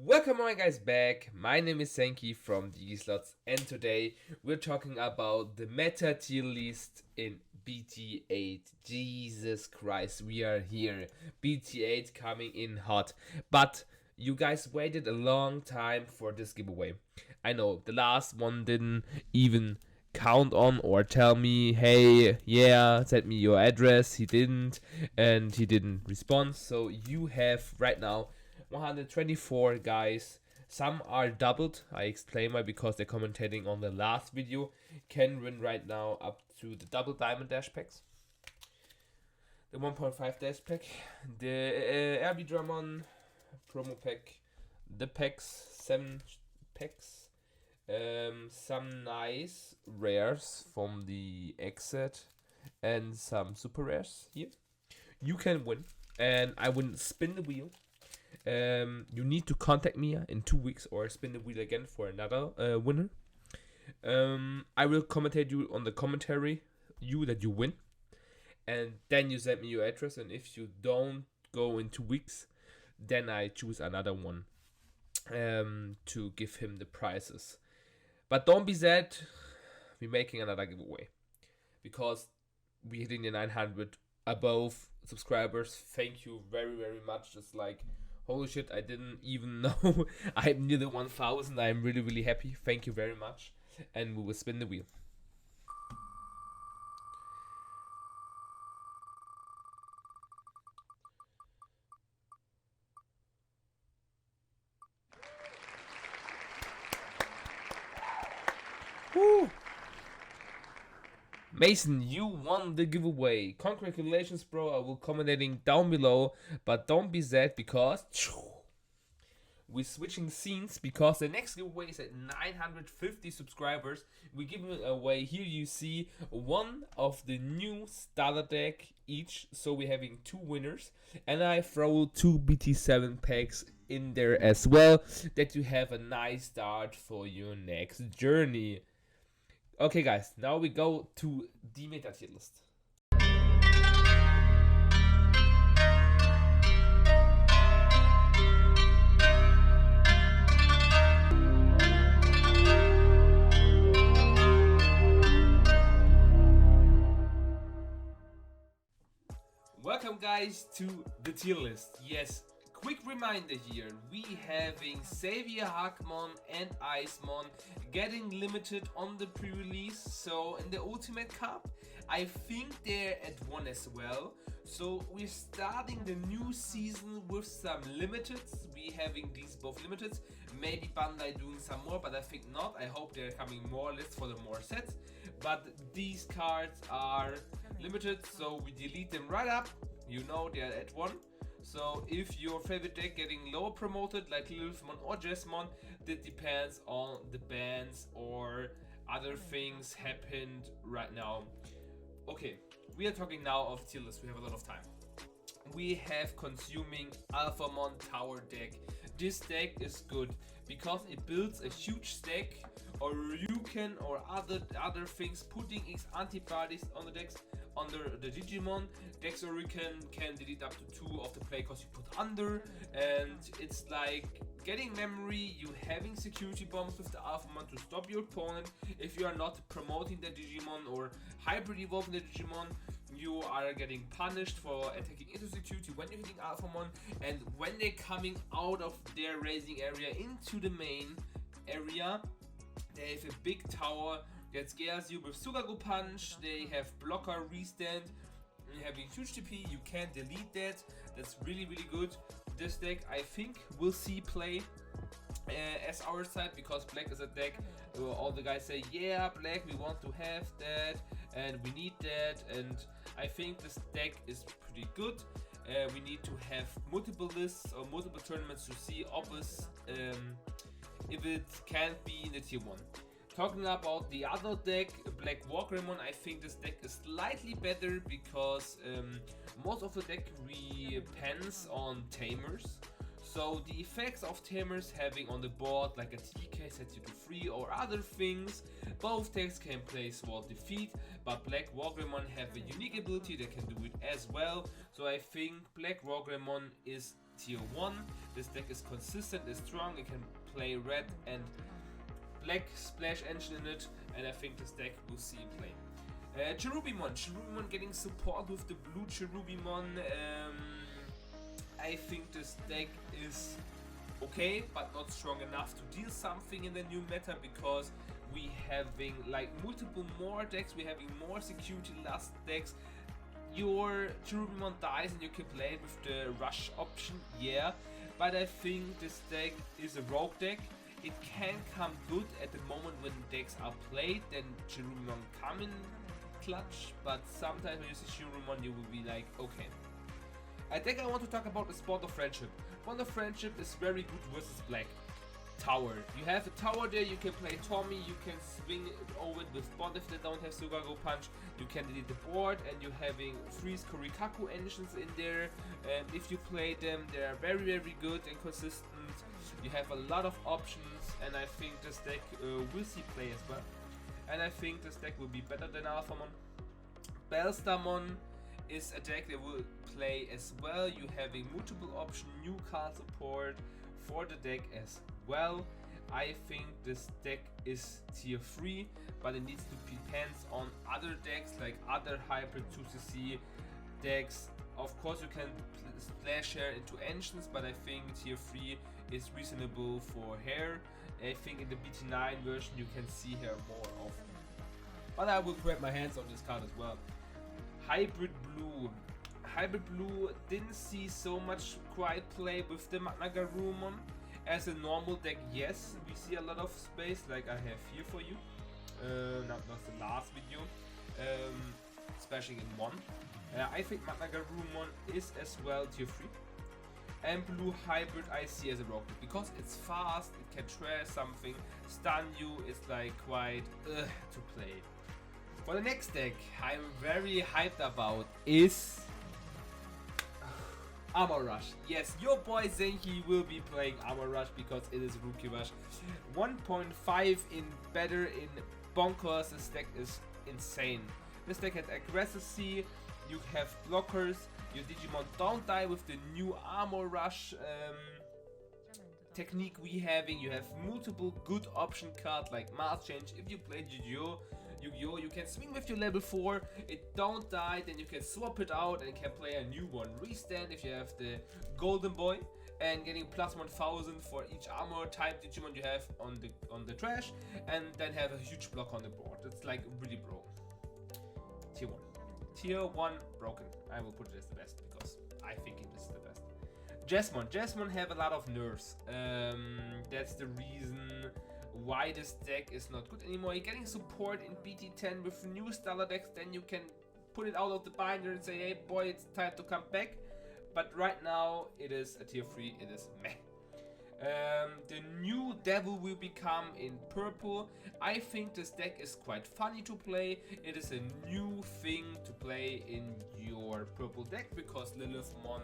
Welcome on guys back, my name is Senki from Slots, and today we're talking about the meta tier list in BT8. Jesus Christ, we are here. BT8 coming in hot, but you guys waited a long time for this giveaway. I know, the last one didn't even count on or tell me, hey, yeah, send me your address. He didn't, and he didn't respond, so you have right now 124 guys. Some are doubled. I explain why, because they're commentating on the last video. Can win right now up to the double diamond dash packs, the 1.5 dash pack, the RB Dramon promo pack, the packs, 7 packs, some nice rares from the exit, and some super rares here. You can win, and I will spin the wheel. You need to contact me in 2 weeks or spin the wheel again for another winner. I will commentate you on the commentary, that you win, and then you send me your address. And if you don't go in 2 weeks, then I choose another one to give him the prizes. But don't be sad, we're making another giveaway because we're hitting the 900 above subscribers. Thank you very, very much. Just like, holy shit, I didn't even know I'm near the 1000. I'm really, really happy. Thank you very much. And we will spin the wheel. Woo! Mason, you won the giveaway. Congratulations, bro. I will commenting down below, but don't be sad because we're switching scenes, because the next giveaway is at 950 subscribers. We're giving away, here you see, one of the new starter deck each, so we're having 2 winners, and I throw 2 BT7 packs in there as well, that you have a nice start for your next journey. Okay guys, now we go to the meta tier list. Welcome guys to the tier list. Yes, quick reminder here, we having Xavier Hackmon and Icemon getting limited on the pre-release. So in the Ultimate Cup, I think they're at 1 as well. So we're starting the new season with some limiteds. We having these both limiteds. Maybe Bandai doing some more, but I think not. I hope they're coming more lists for the more sets. But these cards are limited, so we delete them right up. You know they're at 1. So if your favorite deck getting lower promoted, like Lilithmon or Jesmon, that depends on the bans or other things happened right now. Okay, we are talking now of tier list. We have a lot of time. We have consuming Alphamon Tower deck. This deck is good because it builds a huge stack, or you can, or other things, putting X antibodies on the decks under the Digimon decks, or you can delete up to 2 of the play cost you put under, and it's like getting memory. You having security bombs with the Alphamon to stop your opponent. If you are not promoting the Digimon or hybrid evolving the Digimon, you are getting punished for attacking into security when you're hitting Alphamon, and when they're coming out of their raising area into the main area, they have a big tower that scares you with Sugaru Punch. They have blocker restand, having huge TP, you can't delete that. That's really, really good. This deck I think will see play as our side, because black is a deck all the guys say, yeah, black, we want to have that and we need that, and I think this deck is pretty good. We need to have multiple lists or multiple tournaments to see obvious if it can't be in the tier 1. Talking about the other deck, Black Wargreymon, I think this deck is slightly better because most of the deck depends on Tamers. So the effects of Tamers having on the board, like a TK sets you to 3 or other things, both decks can play Sword Defeat, but Black Wargreymon have a unique ability that can do it as well. So I think Black Wargreymon is tier 1. This deck is consistent, is strong, it can play red and black splash engine in it, and I think this deck will see play. Cherubimon getting support with the blue Cherubimon. I think this deck is okay, but not strong enough to deal something in the new meta, because we having like multiple more decks, we having more security last decks. Your Cherubimon dies and you can play it with the rush option, yeah, but I think this deck is a rogue deck. It can come good at the moment when decks are played, then Cherubimon come in clutch, but sometimes when you see Cherubimon you will be like, okay. A deck I want to talk about is Bond of Friendship. Bond of Friendship is very good versus black. Tower. You have a tower there, you can play Tommy, you can swing it over it with Bond if they don't have Sugago Punch, you can delete the board, and you're having freeze Korikaku engines in there, and if you play them, they are very very good and consistent. You have a lot of options, and I think this deck will see play as well. And I think this deck will be better than Alphamon. Bellstarmon is a deck that will play as well. You having multiple options, new card support for the deck as well. I think this deck is tier 3, but it needs to depend on other decks, like other hybrid 2cc decks. Of course you can splash hair into engines, but I think tier 3 is reasonable for hair. I think in the BT9 version you can see hair more often. But I will grab my hands on this card as well. Hybrid Blue. Hybrid Blue didn't see so much quiet play with the Magna Garurumon. As a normal deck, yes, we see a lot of space, like I have here for you. Not the last video, splashing in 1. I think Magna Garurumon is as well tier 3. And Blue Hybrid I see as a rock because it's fast, it can trash something, stun you, it's like quite to play. For the next deck I'm very hyped about is Armor Rush. Yes, your boy Zenki will be playing Armor Rush because it is Rookie Rush. 1.5 in better in bonkers. This deck is insane. This deck has aggressivity, you have blockers, your Digimon don't die with the new Armor Rush technique we having. You have multiple good option cards like Mass Change. If you play Yu-Gi-Oh! You can swing with your level 4, it don't die, then you can swap it out and can play a new one. Restand if you have the Golden Boy and getting plus 1000 for each armor type Digimon you have on the trash, and then have a huge block on the board. It's like really broken. Tier 1. Tier 1 broken. I will put it as the best because I think it is the best. Jasmine have a lot of nerfs. That's the reason why this deck is not good anymore. You're getting support in BT10 with new starter decks, then you can put it out of the binder and say, hey boy, it's time to come back. But right now it is a tier 3, it is meh. The new Devil will become in purple. I think this deck is quite funny to play. It is a new thing to play in your purple deck because Lilithmon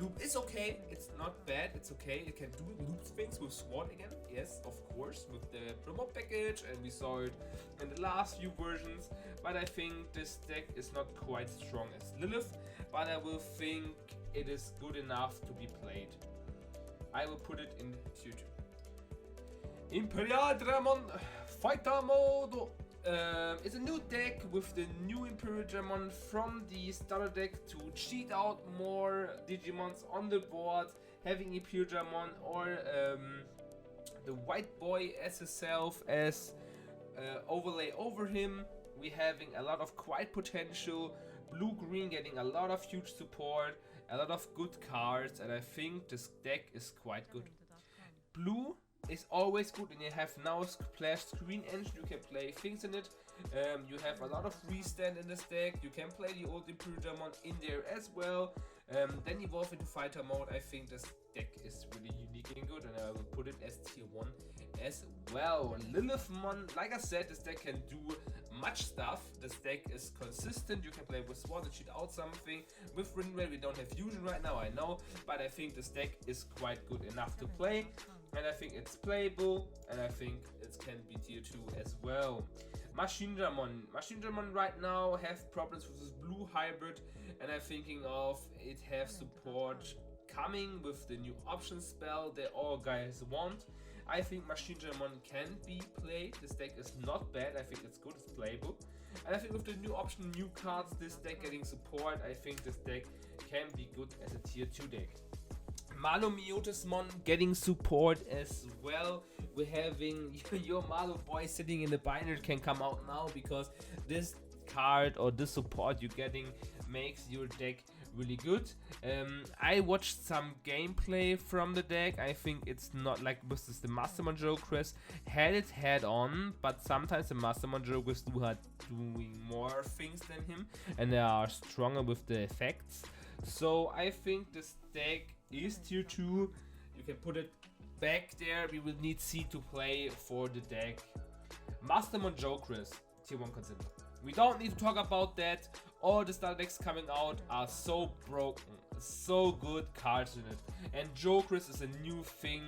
loop is okay, it's not bad, it's okay, it can do loop things with Sword again, yes, of course, with the promo package, and we saw it in the last few versions, but I think this deck is not quite strong as Lilith, but I will think it is good enough to be played. I will put it in tier 2. Imperial Dramon Fighter Mode is a new deck with the new Imperial Dramon from the starter deck to cheat out more Digimons on the board, having Imperial Dramon or the White Boy as himself as overlay over him. We having a lot of quiet potential, blue-green getting a lot of huge support, a lot of good cards, and I think this deck is quite good. Blue is always good, and you have now splash screen engine, you can play things in it. You have a lot of restand in this deck, you can play the old Imperial Dramon in there as well. Then evolve into fighter mode. I think this deck is really unique and good, and I will put it as tier 1 as well. Lilithmon, like I said, this deck can do much stuff. This deck is consistent, you can play with Sword and cheat out something. With Rinrail we don't have fusion right now, I know, but I think this deck is quite good enough to play, and I think it's playable, and I think it can be tier 2 as well. Machine Dramon right now have problems with this blue hybrid, and I'm thinking of it have support coming with the new option spell that all guys want. I think Machine Digimon can be played. This deck is not bad. I think it's good. It's playable. And I think with the new option, new cards, this deck getting support, I think this deck can be good as a tier 2 deck. Malomiotismon getting support as well. We're having your Malo boy sitting in the binder can come out now, because this card or this support you're getting makes your deck really good. I watched some gameplay from the deck. I think it's not like this is the Mastermon Jokers had it head on, but sometimes the Mastermon Jokers are doing more things than him and they are stronger with the effects. So I think this deck is tier 2. You can put it back there. We will need C to play for the deck. Mastermon Jokers, tier 1 contender. We don't need to talk about that. All the starter decks coming out are so broken, so good cards in it. And Jokers is a new thing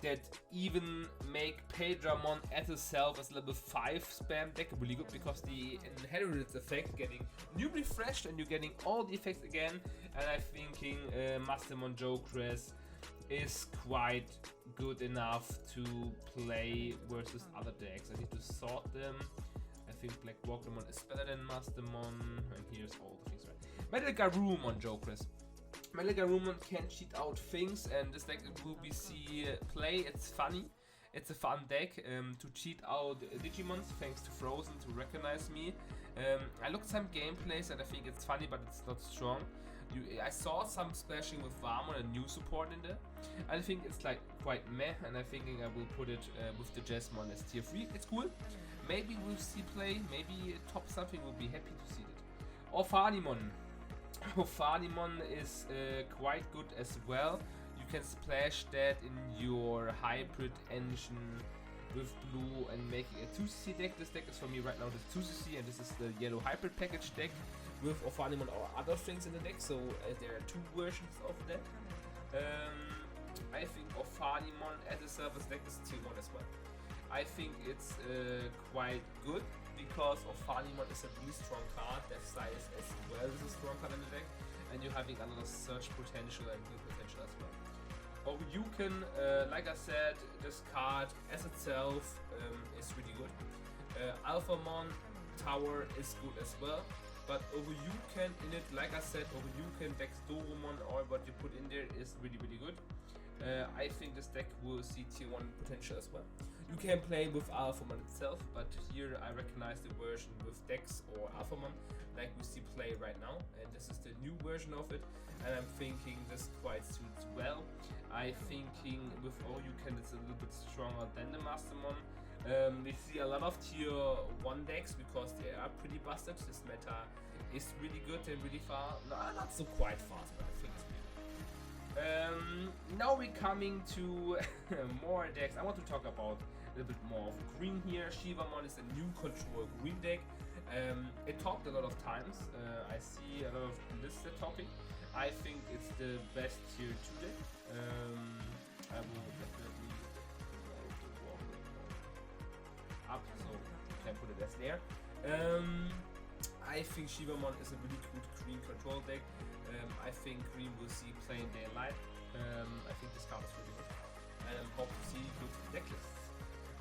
that even make Paydramon at itself as level 5 spam deck really good, because the inherited effect getting new refreshed and you're getting all the effects again. And I'm thinking Mastermon Jokers is quite good enough to play versus other decks. I need to sort them. I think Black Walkmon is better than Mastermon, and here's all the things right. Metal Garurumon Jokers. Metal Garurumon can cheat out things, and this deck will be see play. It's funny. It's a fun deck to cheat out Digimons, thanks to Frozen to recognize me. I looked some gameplays and I think it's funny, but it's not strong. I saw some splashing with Varmon, a new support in there. I think it's like quite meh, and I'm thinking I will put it with the Jasmine as tier 3. It's cool. Maybe we'll see play, maybe top something, we'll be happy to see it. Ophanimon. Ophanimon is quite good as well. You can splash that in your hybrid engine with blue and make it a 2cc deck. This deck is for me right now the 2cc, and this is the yellow hybrid package deck with Ophanimon or other things in the deck, so there are 2 versions of that. I think Ophanimon as a service deck is tier 1 as well. I think it's quite good because Ophanimon is a really strong card. Death Size as well is a strong card in the deck, and you're having another search potential and good potential as well. Or you can, like I said, this card as itself is really good. Alphamon Tower is good as well, but Overyuken in it, like I said, Overyuken, Dexdoromon, or what you put in there is really good. I think this deck will see tier 1 potential as well. You can play with Alphamon itself, but here I recognize the version with Dex or Alphamon like we see play right now, and this is the new version of it, and I'm thinking this quite suits well. I'm thinking with Overyuken it's a little bit stronger than the Mastermon. We see a lot of tier 1 decks because they are pretty busted. This meta is really good and really far. No, not so quite fast, but I think it's really good. Now we're coming to more decks. I want to talk about a little bit more of green here. Shivamon is a new control green deck. It talked a lot of times. I see a lot of listed topic. I think it's the best tier 2 deck. I will definitely up, so you can put it as there. I think Shivamon is a really good green control deck. I think green will see plain daylight. I think this card is really good, and I hope to see good deck lists.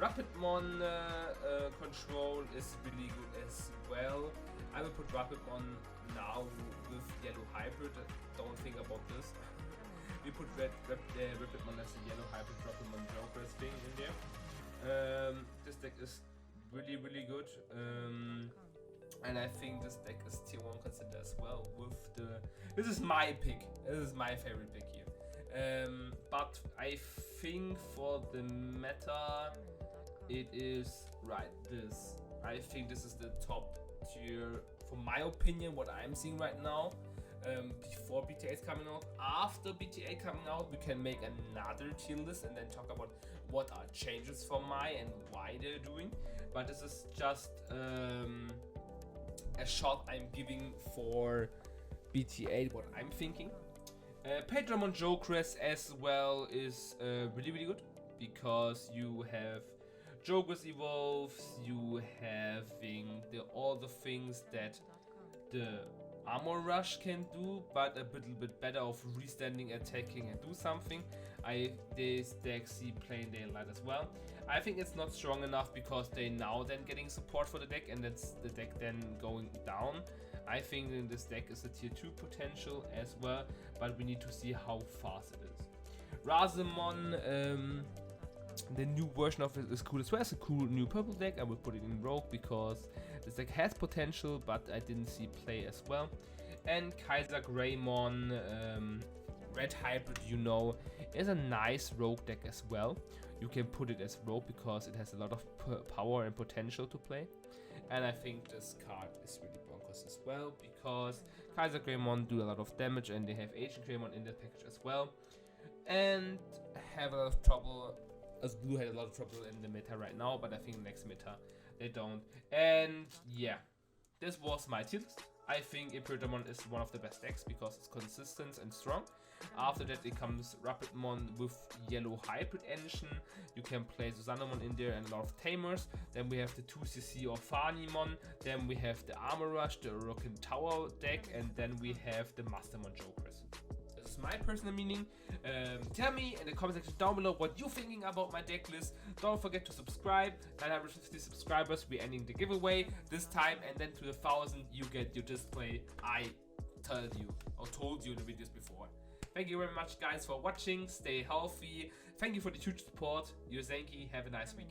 Rapidmon control is really good as well. I will put Rapidmon now with yellow hybrid. Don't think about this. We put Rapidmon as a yellow hybrid Rapidmon Jokers thing in there. This deck is really good. And I think this deck is tier 1 considered as well with the... This is my pick. This is my favorite pick here. But I think for the meta, it is this. I think this is the top tier, for my opinion, what I'm seeing right now. Before BT8 is coming out. After BT8 coming out, we can make another tier list and then talk about what are changes for Mai and why they're doing. But this is just a shot I'm giving for BT8, what I'm thinking. Paydramon Jokers as well is really good, because you have Jokers evolves, you having all the things that the Armor Rush can do, but a little bit better of restanding, attacking, and do something. This deck see plain daylight as well. I think it's not strong enough because they now then getting support for the deck, and that's the deck then going down. I think in this deck is a tier 2 potential as well, but we need to see how fast it is. Razamon, the new version of it is cool as well. It's a cool new purple deck. I will put it in Rogue because this deck has potential, but I didn't see play as well. And Kaiser Greymon, Red Hybrid, you know, is a nice Rogue deck as well. You can put it as Rogue because it has a lot of power and potential to play. And I think this card is really bonkers as well because Kaiser Greymon do a lot of damage, and they have Ancient Greymon in the package as well. And have a lot of trouble, as Blue had a lot of trouble in the meta right now, but I think next meta they don't. And yeah, this was my tier list. I think Imperialmon is one of the best decks because it's consistent and strong. After that it comes Rapidmon with yellow hybrid engine. You can play Susanamon in there and a lot of tamers. Then we have the 2cc or Fanimon. Then we have the Armor Rush, the Rockin' Tower deck, and then we have the Mastermon Jokers. This is my personal meaning. Tell me in the comment section down below what you're thinking about my deck list. Don't forget to subscribe. 950 subscribers, we're ending the giveaway this time, and then to the 1000 you get your display I told you in the videos before. Thank you very much guys for watching. Stay healthy. Thank you for the huge support. You're Zenki. Have a nice week.